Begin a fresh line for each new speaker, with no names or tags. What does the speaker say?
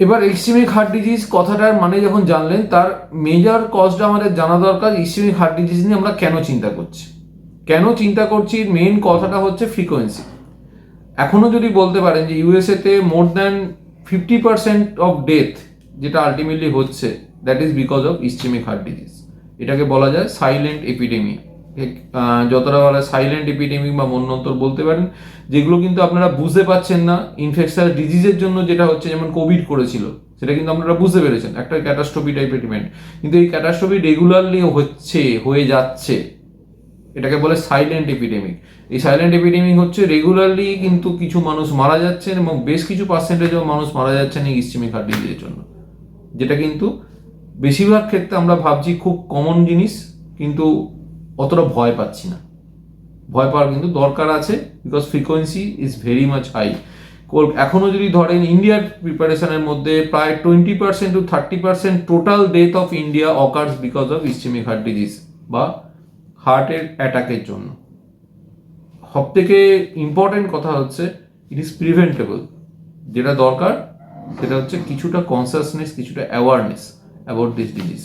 এবার ischaemic heart disease কথাটার মানে যখন জানলেন, তার মেজর কজটা আমাদের জানা দরকার। ইসচেমিক হার্ট ডিজিজ নিয়ে আমরা কেন চিন্তা করছি, মেন কথাটা হচ্ছে ফ্রিকোয়েন্সি। এখনো যদি বলতে পারেন যে ইউএসএতে মোর দ্যান 50% অফ ডেথ যেটা আলটিমেটলি হচ্ছে, that is because of ischaemic heart disease. এটাকে বলা যায় সাইলেন্ট এপিডেমি। যতটা বলা সাইলেন্ট এপিডেমিক বা মন্বন্তর বলতে পারেন, যেগুলো কিন্তু আপনারা বুঝতে পারছেন না। ইনফেকশাস ডিজিজের জন্য যেটা হচ্ছে, যেমন কোভিড করেছিল, সেটা কিন্তু আপনারা বুঝতে পেরেছেন, একটা ক্যাটাস্ট্রফি টাইপের ইভেন্ট। কিন্তু এই ক্যাটাস্ট্রফি রেগুলারলি হয়ে যাচ্ছে, এটাকে বলে সাইলেন্ট এপিডেমিক। এই সাইলেন্ট এপিডেমিক হচ্ছে রেগুলারলি কিন্তু কিছু মানুষ মারা যাচ্ছেন, এবং বেশ কিছু পার্সেন্টেজ মানুষ মারা যাচ্ছেন এই ইসচেমিক হার্ট ডিজিজের জন্য, যেটা কিন্তু বেশিরভাগ ক্ষেত্রে আমরা ভাবছি খুব কমন জিনিস, কিন্তু অতটা ভয় পাচ্ছি না। ভয় পাওয়ার কিন্তু দরকার আছে, because frequency is very much high. এখনো যদি ধরেন ইন্ডিয়ার প্রিপারেশনের মধ্যে প্রায় 20% to 30% total death of India occurs because of ischaemic heart disease বা হার্টের অ্যাটাকের জন্য। সব থেকে ইম্পর্টেন্ট কথা হচ্ছে ইট ইজ প্রিভেন্টেবল। যেটা দরকার সেটা হচ্ছে কিছুটা কনসাসনেস, কিছুটা অ্যাওয়ারনেস অ্যাবাউট দিস ডিজিজ।